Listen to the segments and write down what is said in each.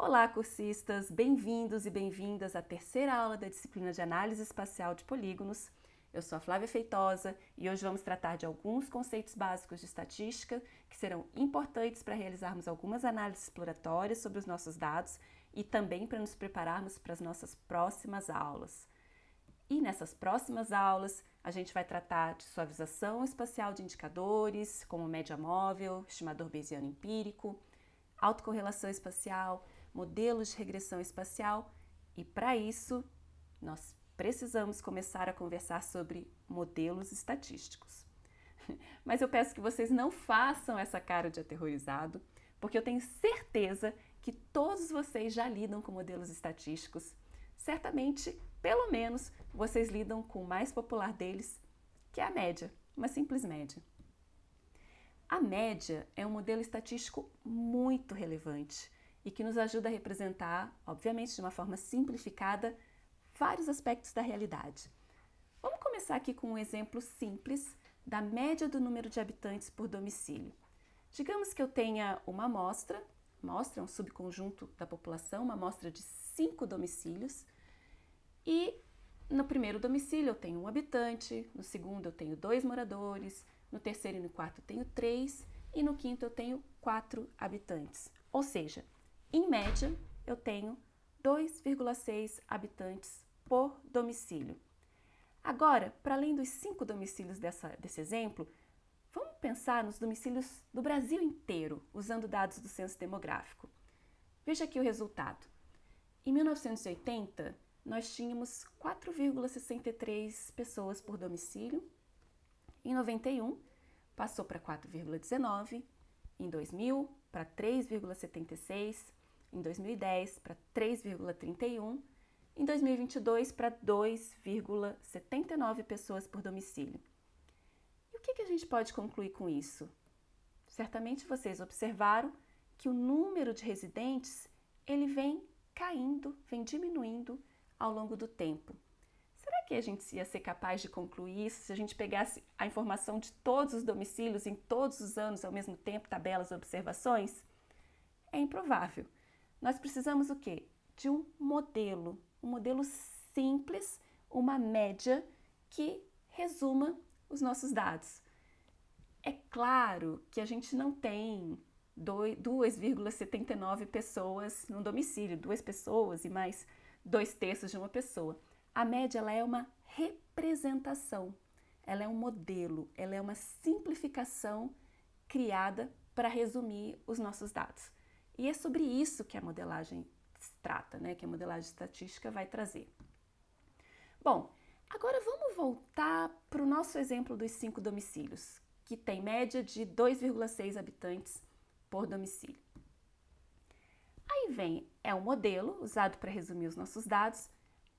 Olá, cursistas! Bem-vindos e bem-vindas à terceira aula da disciplina de Análise Espacial de Polígonos. Eu sou a Flávia Feitosa e hoje vamos tratar de alguns conceitos básicos de estatística que serão importantes para realizarmos algumas análises exploratórias sobre os nossos dados e também para nos prepararmos para as nossas próximas aulas. E nessas próximas aulas, a gente vai tratar de suavização espacial de indicadores, como média móvel, estimador bayesiano empírico, autocorrelação espacial, modelos de regressão espacial e, para isso, nós precisamos começar a conversar sobre modelos estatísticos. Mas eu peço que vocês não façam essa cara de aterrorizado, porque eu tenho certeza que todos vocês já lidam com modelos estatísticos. Certamente, pelo menos, vocês lidam com o mais popular deles, que é a média, uma simples média. A média é um modelo estatístico muito relevante e que nos ajuda a representar, obviamente de uma forma simplificada, vários aspectos da realidade. Vamos começar aqui com um exemplo simples da média do número de habitantes por domicílio. Digamos que eu tenha uma amostra é um subconjunto da população, uma amostra de 5 domicílios, e no primeiro domicílio eu tenho um habitante, no segundo eu tenho 2 moradores, no terceiro e no quarto eu tenho 3 e no quinto eu tenho 4 habitantes. Ou seja, em média eu tenho 2,6 habitantes por domicílio. Agora, para além dos 5 domicílios desse exemplo, vamos pensar nos domicílios do Brasil inteiro, usando dados do censo demográfico. Veja aqui o resultado. Em 1980, nós tínhamos 4,63 pessoas por domicílio. Em 91, passou para 4,19. Em 2000, para 3,76. Em 2010, para 3,31. Em 2022, para 2,79 pessoas por domicílio. E o que a gente pode concluir com isso? Certamente vocês observaram que o número de residentes ele vem caindo, vem diminuindo ao longo do tempo. Será que a gente ia ser capaz de concluir isso se a gente pegasse a informação de todos os domicílios em todos os anos ao mesmo tempo, tabelas e observações? É improvável. Nós precisamos o quê? De um modelo simples, uma média que resuma os nossos dados. É claro que a gente não tem 2,79 pessoas no domicílio, 2 pessoas e mais 2/3 de uma pessoa. A média ela é uma representação, ela é um modelo, ela é uma simplificação criada para resumir os nossos dados. E é sobre isso que a modelagem se trata, né? Que a modelagem estatística vai trazer. Bom, agora vamos voltar para o nosso exemplo dos 5 domicílios, que tem média de 2,6 habitantes por domicílio. Aí vem, é um modelo usado para resumir os nossos dados,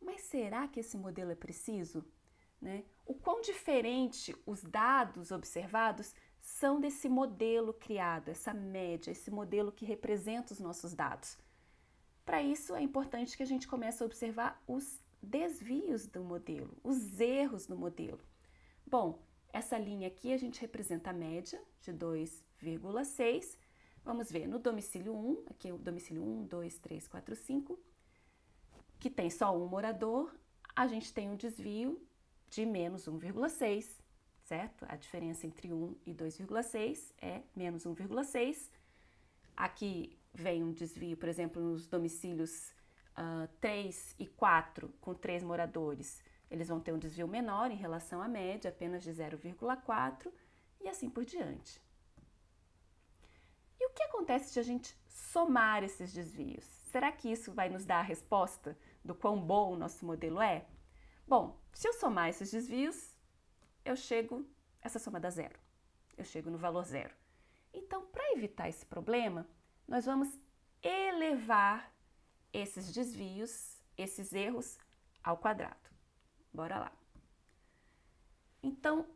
mas será que esse modelo é preciso? Né? O quão diferente os dados observados são desse modelo criado, essa média, esse modelo que representa os nossos dados? Para isso é importante que a gente comece a observar os desvios do modelo, os erros do modelo. Bom, essa linha aqui a gente representa a média de 2,6. Vamos ver, no domicílio 1, aqui é o domicílio 1, 2, 3, 4, 5, que tem só um morador, a gente tem um desvio de menos 1,6, certo? A diferença entre 1 e 2,6 é menos 1,6. Aqui vem um desvio, por exemplo, nos domicílios 3 e 4, com 3 moradores, eles vão ter um desvio menor em relação à média, apenas de 0,4 e assim por diante. E o que acontece se a gente somar esses desvios? Será que isso vai nos dar a resposta do quão bom o nosso modelo é? Bom, se eu somar esses desvios, essa soma dá zero. Eu chego no valor zero. Então, para evitar esse problema, nós vamos elevar esses desvios, esses erros, ao quadrado. Bora lá. Então,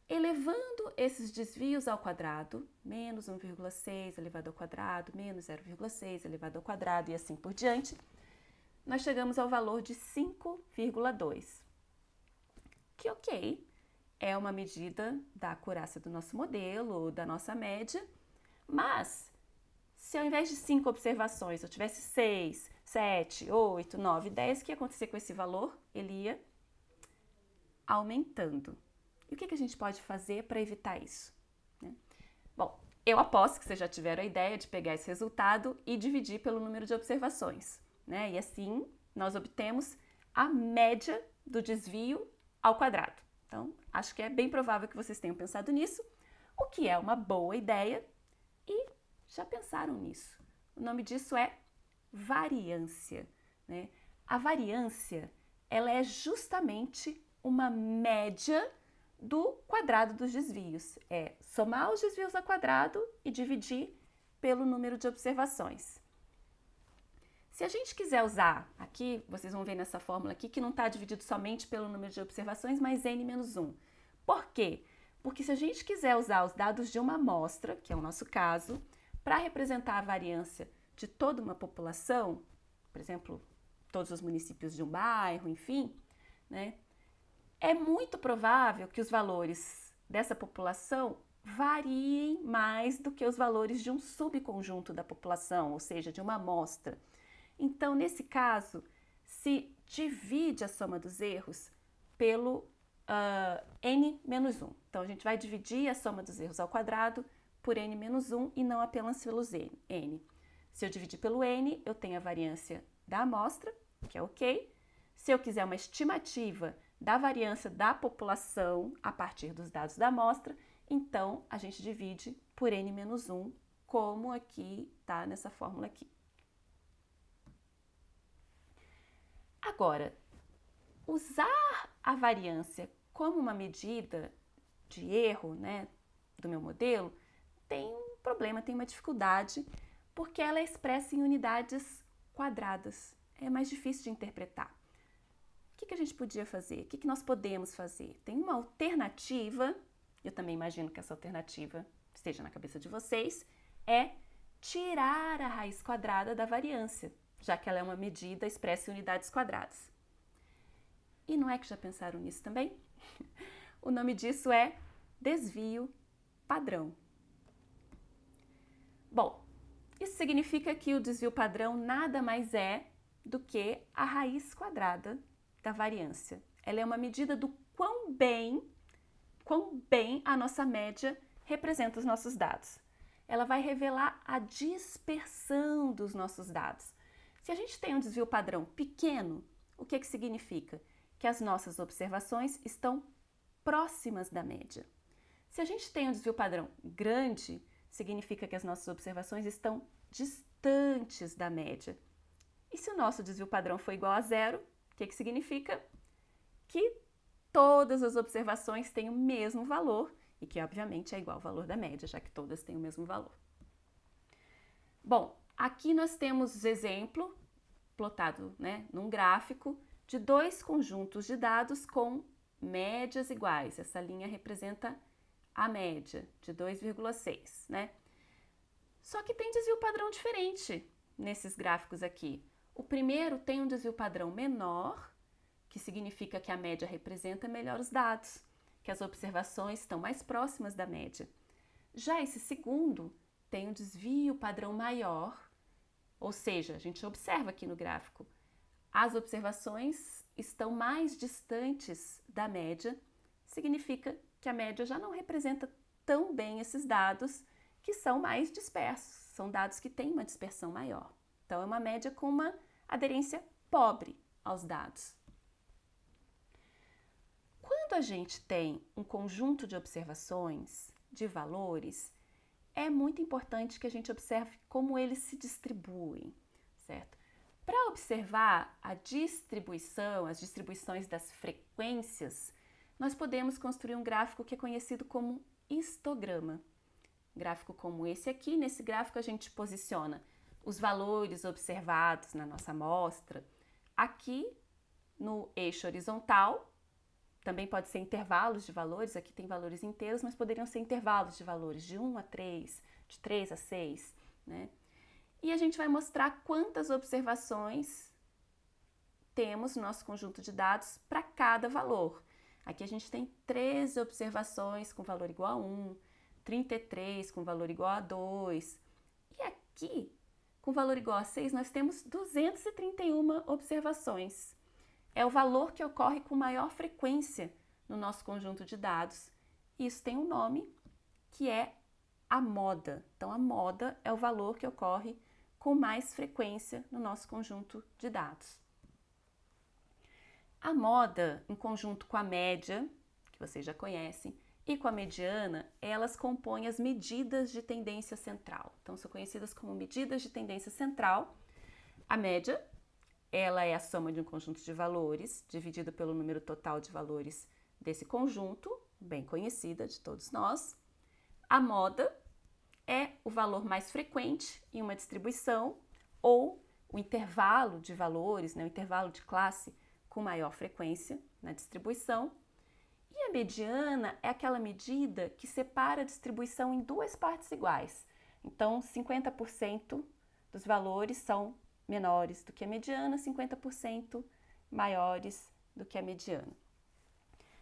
elevando esses desvios ao quadrado, menos 1,6 elevado ao quadrado, menos 0,6 elevado ao quadrado e assim por diante, nós chegamos ao valor de 5,2, que ok, é uma medida da acurácia do nosso modelo, da nossa média, mas Se ao invés de 5 observações eu tivesse 6, 7, 8, 9, 10, o que ia acontecer com esse valor? Ele ia aumentando. E o que a gente pode fazer para evitar isso? Bom, eu aposto que vocês já tiveram a ideia de pegar esse resultado e dividir pelo número de observações, né? E assim nós obtemos a média do desvio ao quadrado. Então, acho que é bem provável que vocês tenham pensado nisso, o que é uma boa ideia e já pensaram nisso. O nome disso é variância, né? A variância, ela é justamente uma média do quadrado dos desvios. É somar os desvios ao quadrado e dividir pelo número de observações. Se a gente quiser usar, aqui, vocês vão ver nessa fórmula aqui, que não está dividido somente pelo número de observações, mas n-1. Por quê? Porque se a gente quiser usar os dados de uma amostra, que é o nosso caso, para representar a variância de toda uma população, por exemplo, todos os municípios de um bairro, enfim, né? É muito provável que os valores dessa população variem mais do que os valores de um subconjunto da população, ou seja, de uma amostra. Então, nesse caso, se divide a soma dos erros pelo n-1. Então, a gente vai dividir a soma dos erros ao quadrado por n-1 e não apenas pelos n. Se eu dividir pelo n, eu tenho a variância da amostra, que é ok. Se eu quiser uma estimativa da variância da população a partir dos dados da amostra, então a gente divide por n-1, como aqui está nessa fórmula aqui. Agora, usar a variância como uma medida de erro, né, do meu modelo, tem um problema, tem uma dificuldade, porque ela é expressa em unidades quadradas. É mais difícil de interpretar. O que a gente podia fazer? O que nós podemos fazer? Tem uma alternativa, eu também imagino que essa alternativa esteja na cabeça de vocês, é tirar a raiz quadrada da variância, já que ela é uma medida expressa em unidades quadradas. E não é que já pensaram nisso também? O nome disso é desvio padrão. Bom, isso significa que o desvio padrão nada mais é do que a raiz quadrada da variância. Ela é uma medida do quão bem a nossa média representa os nossos dados. Ela vai revelar a dispersão dos nossos dados. Se a gente tem um desvio padrão pequeno, o que significa? Que as nossas observações estão próximas da média. Se a gente tem um desvio padrão grande, significa que as nossas observações estão distantes da média. E se o nosso desvio padrão for igual a zero, o que significa? Que todas as observações têm o mesmo valor e que, obviamente, é igual ao valor da média, já que todas têm o mesmo valor. Bom, aqui nós temos exemplo plotado, né, num gráfico de dois conjuntos de dados com médias iguais. Essa linha representa a média de 2,6, né? Só que tem desvio padrão diferente nesses gráficos aqui. O primeiro tem um desvio padrão menor, que significa que a média representa melhor os dados, que as observações estão mais próximas da média. Já esse segundo tem um desvio padrão maior, ou seja, a gente observa aqui no gráfico, as observações estão mais distantes da média, significa que a média já não representa tão bem esses dados, que são mais dispersos, são dados que têm uma dispersão maior. Então, é uma média com uma aderência pobre aos dados. Quando a gente tem um conjunto de observações, de valores, é muito importante que a gente observe como eles se distribuem, certo? Para observar a distribuição, as distribuições das frequências, nós podemos construir um gráfico que é conhecido como histograma. Gráfico como esse aqui, nesse gráfico a gente posiciona os valores observados na nossa amostra aqui no eixo horizontal, também pode ser intervalos de valores, aqui tem valores inteiros, mas poderiam ser intervalos de valores de 1 a 3, de 3 a 6, né? E a gente vai mostrar quantas observações temos no nosso conjunto de dados para cada valor. Aqui a gente tem 13 observações com valor igual a 1, 33 com valor igual a 2. E Aqui, com valor igual a 6, nós temos 231 observações. É o valor que ocorre com maior frequência no nosso conjunto de dados. Isso tem um nome, que é a moda. Então, a moda é o valor que ocorre com mais frequência no nosso conjunto de dados. A moda, em conjunto com a média, que vocês já conhecem, e com a mediana, elas compõem as medidas de tendência central. Então, são conhecidas como medidas de tendência central. A média, ela é a soma de um conjunto de valores, dividido pelo número total de valores desse conjunto, bem conhecida de todos nós. A moda é o valor mais frequente em uma distribuição, ou o intervalo de valores, o intervalo de classe com maior frequência na distribuição. E a mediana é aquela medida que separa a distribuição em duas partes iguais. Então, 50% dos valores são menores do que a mediana, 50% maiores do que a mediana.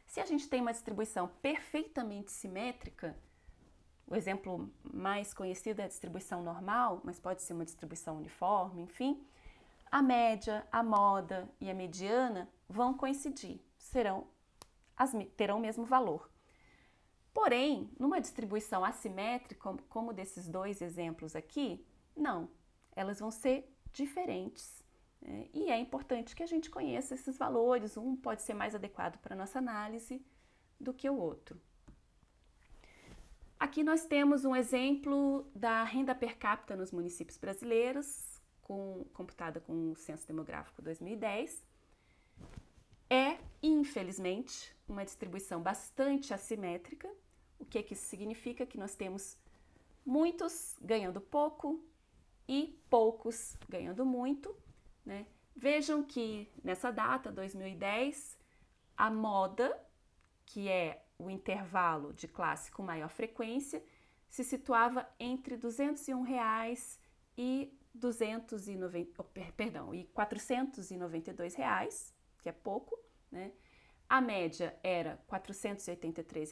Se a gente tem uma distribuição perfeitamente simétrica, o exemplo mais conhecido é a distribuição normal, mas pode ser uma distribuição uniforme, enfim, a média, a moda e a mediana vão coincidir, terão o mesmo valor. Porém, numa distribuição assimétrica, como desses dois exemplos aqui, não, elas vão ser diferentes. E é importante que a gente conheça esses valores, um pode ser mais adequado para a nossa análise do que o outro. Aqui nós temos um exemplo da renda per capita nos municípios brasileiros, computada com o Censo Demográfico 2010. É, infelizmente, uma distribuição bastante assimétrica. O que isso significa? Que nós temos muitos ganhando pouco e poucos ganhando muito, né? Vejam que nessa data, 2010, a moda, que é o intervalo de classe com maior frequência, se situava entre R$ 201 e R$ 492, que é pouco, né? A média era R$ 483,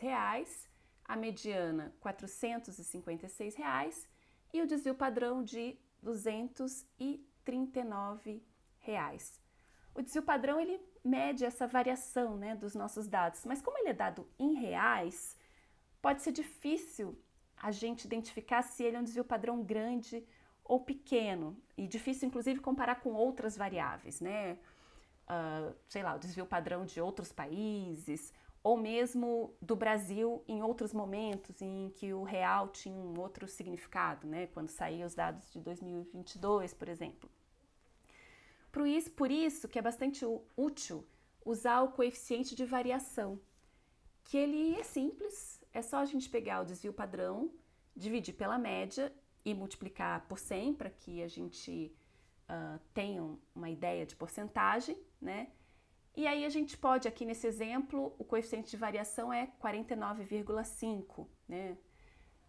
a mediana R$ 456 e o desvio padrão de R$ 239. O desvio padrão ele mede essa variação, né, dos nossos dados, mas como ele é dado em reais, pode ser difícil a gente identificar se ele é um desvio padrão grande ou pequeno, e difícil inclusive comparar com outras variáveis, né? Sei lá, o desvio padrão de outros países, ou mesmo do Brasil em outros momentos em que o real tinha um outro significado, né? Quando saíam os dados de 2022, por exemplo. Por isso que é bastante útil usar o coeficiente de variação, que ele é simples, é só a gente pegar o desvio padrão, dividir pela média e multiplicar por 100 para que a gente tenha uma ideia de porcentagem, né? E aí a gente pode, aqui nesse exemplo, o coeficiente de variação é 49,5, né?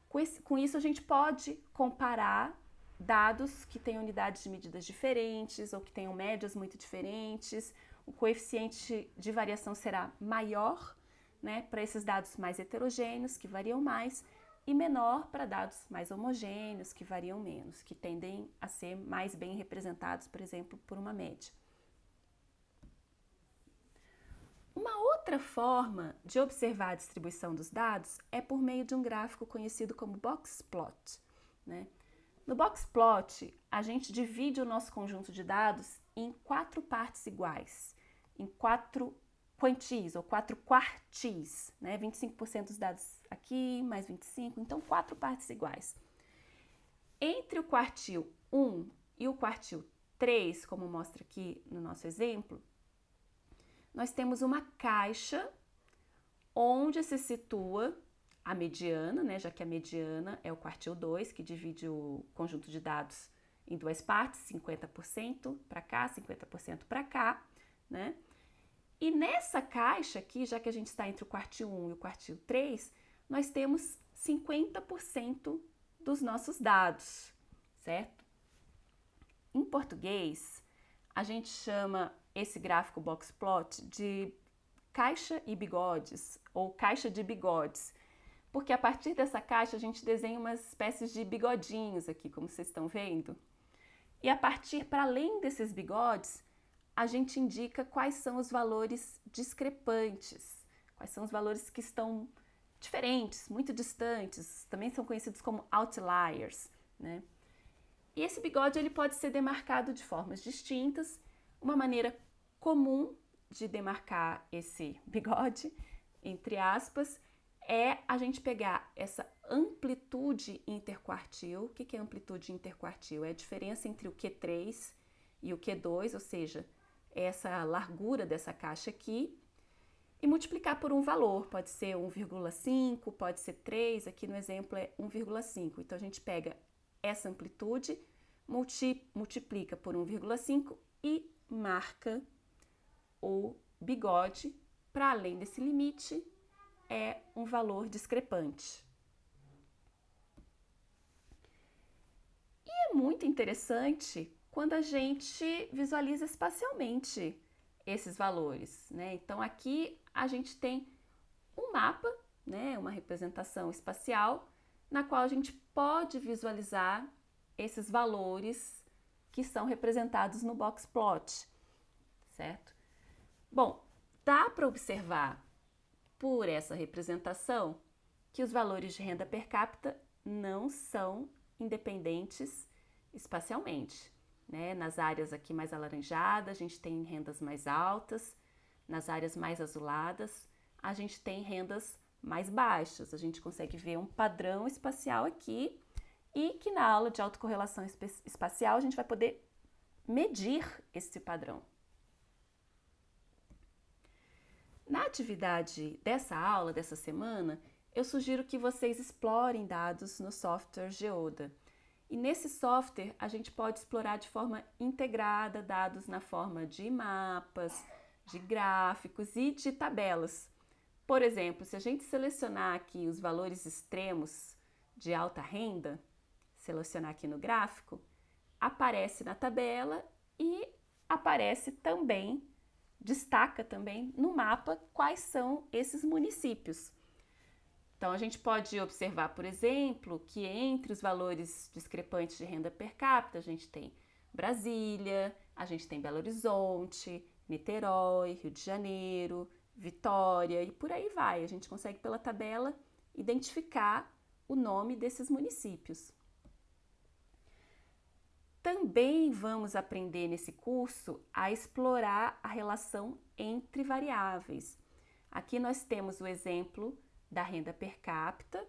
Com isso a gente pode comparar dados que têm unidades de medidas diferentes ou que tenham médias muito diferentes. O coeficiente de variação será maior, né, para esses dados mais heterogêneos, que variam mais, e menor para dados mais homogêneos, que variam menos, que tendem a ser mais bem representados, por exemplo, por uma média. Uma outra forma de observar a distribuição dos dados é por meio de um gráfico conhecido como box plot, né? No box plot, a gente divide o nosso conjunto de dados em 4 partes iguais, em 4 quantis ou 4 quartis, né? 25% dos dados aqui, mais 25%, então 4 partes iguais. Entre o quartil 1 e o quartil 3, como mostra aqui no nosso exemplo, nós temos uma caixa onde se situa a mediana, né, já que a mediana é o quartil 2, que divide o conjunto de dados em duas partes, 50% para cá, 50% para cá, né? E nessa caixa aqui, já que a gente está entre o quartil 1 e o quartil 3, nós temos 50% dos nossos dados, certo? Em português, a gente chama esse gráfico box plot de caixa e bigodes, ou caixa de bigodes, porque a partir dessa caixa a gente desenha umas espécies de bigodinhos aqui, como vocês estão vendo. E a partir, para além desses bigodes, a gente indica quais são os valores discrepantes, quais são os valores que estão diferentes, muito distantes, também são conhecidos como outliers, né? E esse bigode ele pode ser demarcado de formas distintas. Uma maneira comum de demarcar esse bigode, entre aspas, é a gente pegar essa amplitude interquartil. O que é amplitude interquartil? É a diferença entre o Q3 e o Q2, ou seja, essa largura dessa caixa aqui, e multiplicar por um valor. Pode ser 1,5, pode ser 3, aqui no exemplo é 1,5. Então a gente pega essa amplitude, multiplica por 1,5 e marca o bigode. Para além desse limite, é um valor discrepante. E é muito interessante quando a gente visualiza espacialmente esses valores, né? Então aqui a gente tem um mapa, né, uma representação espacial, na qual a gente pode visualizar esses valores que são representados no box plot, certo? Bom, dá para observar por essa representação que os valores de renda per capita não são independentes espacialmente, né? Nas áreas aqui mais alaranjadas, a gente tem rendas mais altas, nas áreas mais azuladas, a gente tem rendas mais baixas. A gente consegue ver um padrão espacial aqui e que na aula de autocorrelação espacial a gente vai poder medir esse padrão. Na atividade dessa aula, dessa semana, eu sugiro que vocês explorem dados no software Geoda. E nesse software a gente pode explorar de forma integrada dados na forma de mapas, de gráficos e de tabelas. Por exemplo, se a gente selecionar aqui os valores extremos de alta renda, selecionar aqui no gráfico, aparece na tabela e aparece também, destaca também no mapa quais são esses municípios. Então, a gente pode observar, por exemplo, que entre os valores discrepantes de renda per capita, a gente tem Brasília, a gente tem Belo Horizonte, Niterói, Rio de Janeiro, Vitória e por aí vai. A gente consegue, pela tabela, identificar o nome desses municípios. Também vamos aprender nesse curso a explorar a relação entre variáveis. Aqui nós temos o exemplo da renda per capita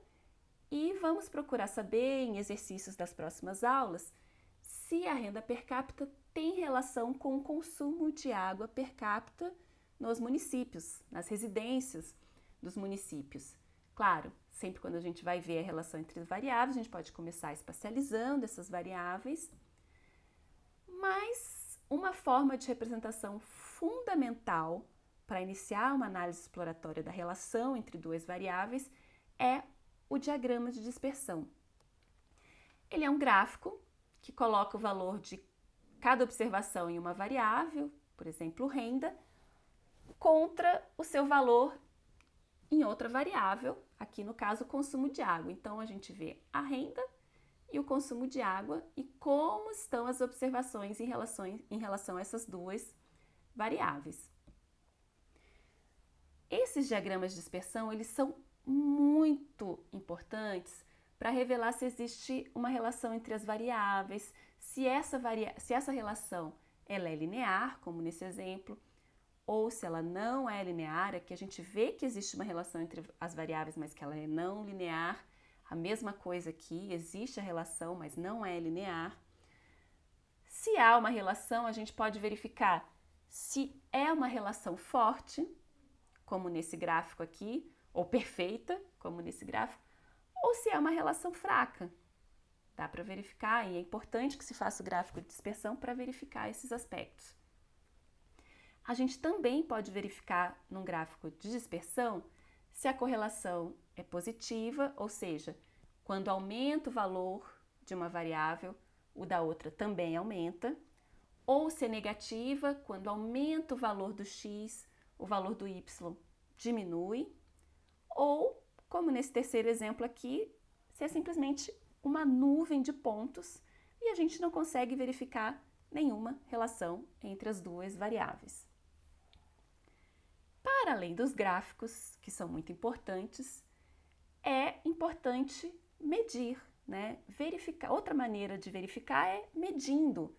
e vamos procurar saber em exercícios das próximas aulas se a renda per capita tem relação com o consumo de água per capita nos municípios, nas residências dos municípios. Claro, sempre quando a gente vai ver a relação entre as variáveis, a gente pode começar espacializando essas variáveis, mas uma forma de representação fundamental para iniciar uma análise exploratória da relação entre duas variáveis é o diagrama de dispersão. Ele é um gráfico que coloca o valor de cada observação em uma variável, por exemplo, renda, contra o seu valor em outra variável, aqui no caso o consumo de água. Então a gente vê a renda e o consumo de água e como estão as observações em relação a essas duas variáveis. Esses diagramas de dispersão, eles são muito importantes para revelar se existe uma relação entre as variáveis, se essa relação ela é linear, como nesse exemplo, ou se ela não é linear, é que a gente vê que existe uma relação entre as variáveis, mas que ela é não linear. A mesma coisa aqui, existe a relação, mas não é linear. Se há uma relação, a gente pode verificar se é uma relação forte, como nesse gráfico aqui, ou perfeita, como nesse gráfico, ou se é uma relação fraca. Dá para verificar e é importante que se faça o gráfico de dispersão para verificar esses aspectos. A gente também pode verificar num gráfico de dispersão se a correlação é positiva, ou seja, quando aumenta o valor de uma variável, o da outra também aumenta, ou se é negativa, quando aumenta o valor do x, o valor do y diminui, ou como nesse terceiro exemplo aqui, se é simplesmente uma nuvem de pontos e a gente não consegue verificar nenhuma relação entre as duas variáveis. Para além dos gráficos, que são muito importantes, é importante medir, né? Verificar. Outra maneira de verificar é medindo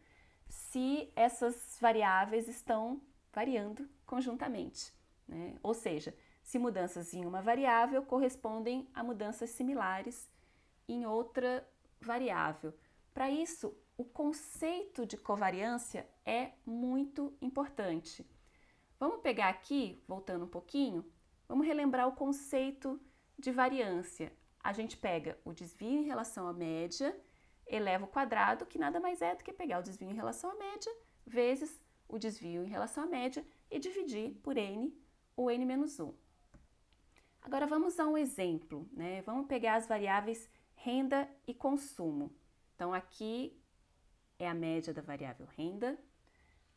se essas variáveis estão variando conjuntamente, né? Ou seja, se mudanças em uma variável correspondem a mudanças similares em outra variável. Para isso, o conceito de covariância é muito importante. Vamos pegar aqui, voltando um pouquinho, vamos relembrar o conceito de variância. A gente pega o desvio em relação à média, eleva ao quadrado, que nada mais é do que pegar o desvio em relação à média, vezes o desvio em relação à média e dividir por n, ou n menos 1. Agora vamos a um exemplo, né? Vamos pegar as variáveis renda e consumo. Então aqui é a média da variável renda,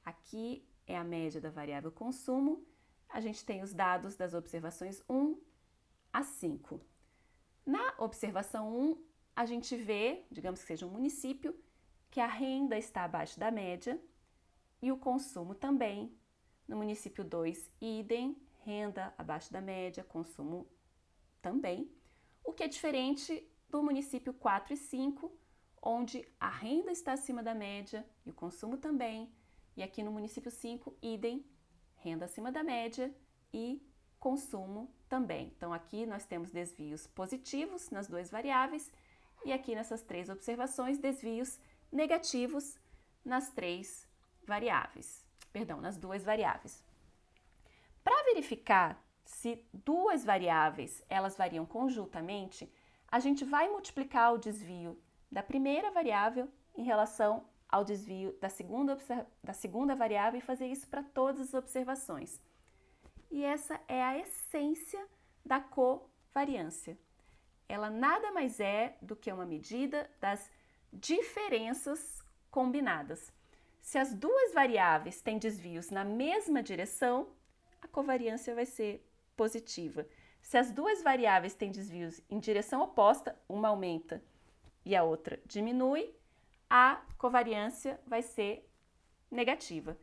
aqui é a média da variável consumo. A gente tem os dados das observações 1 a 5. Na observação 1, a gente vê, digamos que seja um município, que a renda está abaixo da média e o consumo também. No município 2, idem, renda abaixo da média, consumo também. O que é diferente do município 4 e 5, onde a renda está acima da média e o consumo também. E aqui no município 5, idem, renda acima da média e consumo também. Então aqui nós temos desvios positivos nas duas variáveis e aqui nessas três observações, desvios negativos nas três variáveis. Perdão, nas duas variáveis. Para verificar se duas variáveis elas variam conjuntamente, a gente vai multiplicar o desvio da primeira variável em relação ao desvio da segunda variável e fazer isso para todas as observações. E essa é a essência da covariância. Ela nada mais é do que uma medida das diferenças combinadas. Se as duas variáveis têm desvios na mesma direção, a covariância vai ser positiva. Se as duas variáveis têm desvios em direção oposta, uma aumenta e a outra diminui, a covariância vai ser negativa.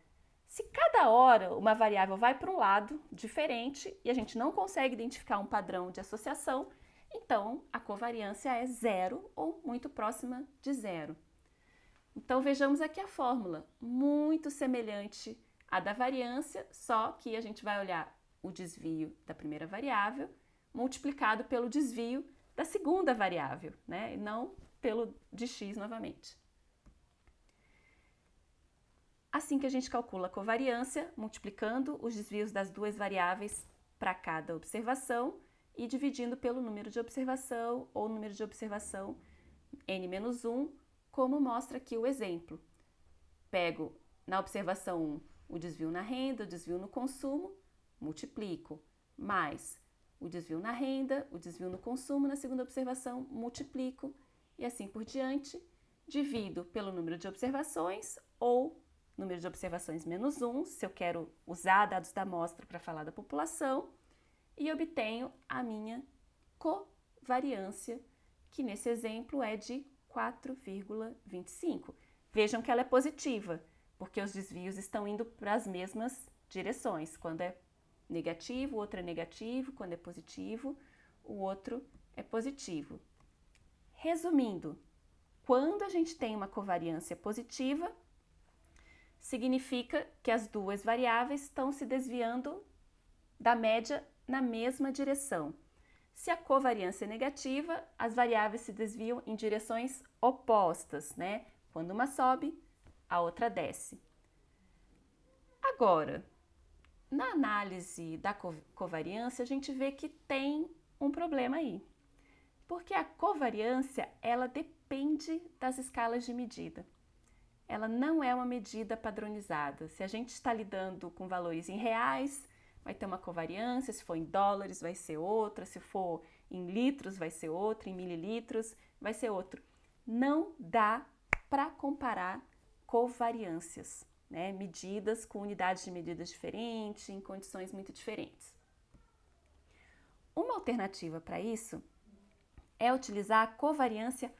Se cada hora uma variável vai para um lado diferente e a gente não consegue identificar um padrão de associação, então a covariância é zero ou muito próxima de zero. Então vejamos aqui a fórmula, muito semelhante à da variância, só que a gente vai olhar o desvio da primeira variável multiplicado pelo desvio da segunda variável, né? E não pelo de x novamente. Assim que a gente calcula a covariância, multiplicando os desvios das duas variáveis para cada observação e dividindo pelo número de observação ou número de observação n-1, como mostra aqui o exemplo. Pego na observação 1 o desvio na renda, o desvio no consumo, multiplico, mais o desvio na renda, o desvio no consumo, na segunda observação, multiplico e assim por diante, divido pelo número de observações ou número de observações menos 1, se eu quero usar dados da amostra para falar da população, e obtenho a minha covariância, que nesse exemplo é de 4,25. Vejam que ela é positiva, porque os desvios estão indo para as mesmas direções. Quando é negativo, o outro é negativo, quando é positivo, o outro é positivo. Resumindo, quando a gente tem uma covariância positiva, significa que as duas variáveis estão se desviando da média na mesma direção. Se a covariância é negativa, as variáveis se desviam em direções opostas, né? Quando uma sobe, a outra desce. Agora, na análise da covariância, a gente vê que tem um problema aí. Porque a covariância, ela depende das escalas de medida. Ela não é uma medida padronizada. Se a gente está lidando com valores em reais, vai ter uma covariância, se for em dólares vai ser outra, se for em litros vai ser outra, em mililitros vai ser outro. Não dá para comparar covariâncias, né? Medidas com unidades de medidas diferentes, em condições muito diferentes. Uma alternativa para isso é utilizar a covariância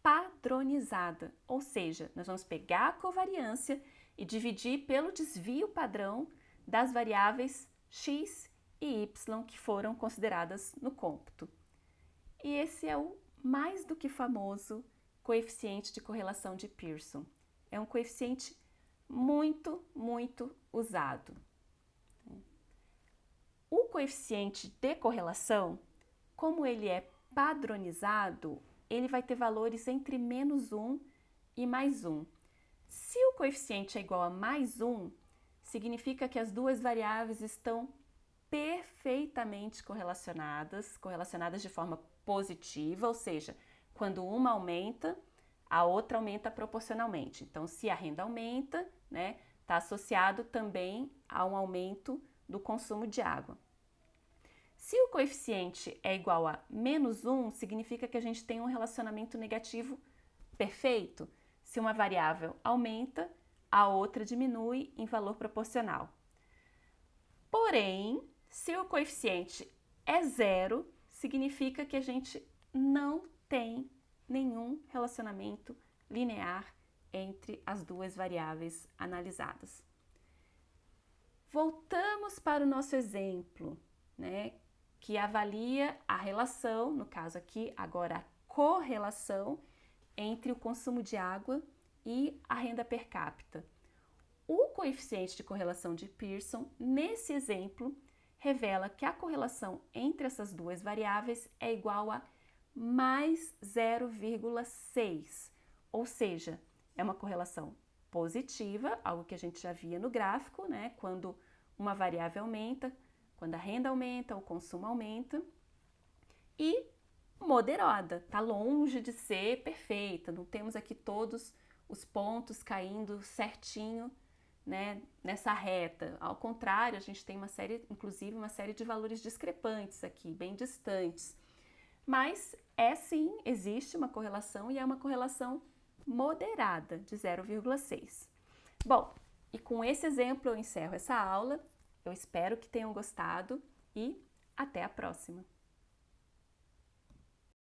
padronizada, ou seja, nós vamos pegar a covariância e dividir pelo desvio padrão das variáveis x e y que foram consideradas no cômputo. E esse é o mais do que famoso coeficiente de correlação de Pearson. É um coeficiente muito usado. O coeficiente de correlação, como ele é padronizado, ele vai ter valores entre -1 e +1. Se o coeficiente é igual a +1, significa que as duas variáveis estão perfeitamente correlacionadas de forma positiva, ou seja, quando uma aumenta, a outra aumenta proporcionalmente. Então, se a renda aumenta, né, está associado também a um aumento do consumo de água. Se o coeficiente é igual a -1, significa que a gente tem um relacionamento negativo perfeito. Se uma variável aumenta, a outra diminui em valor proporcional. Porém, se o coeficiente é 0, significa que a gente não tem nenhum relacionamento linear entre as duas variáveis analisadas. Voltamos para o nosso exemplo, né, que avalia a relação, no caso aqui, agora a correlação entre o consumo de água e a renda per capita. O coeficiente de correlação de Pearson, nesse exemplo, revela que a correlação entre essas duas variáveis é igual a mais 0,6, ou seja, é uma correlação positiva, algo que a gente já via no gráfico, né? Quando uma variável aumenta, quando a renda aumenta, o consumo aumenta, e moderada, está longe de ser perfeita, não temos aqui todos os pontos caindo certinho, né, nessa reta. Ao contrário, a gente tem inclusive uma série de valores discrepantes aqui, bem distantes. Mas sim, existe uma correlação e é uma correlação moderada de 0,6. Bom, e com esse exemplo eu encerro essa aula. Eu espero que tenham gostado e até a próxima!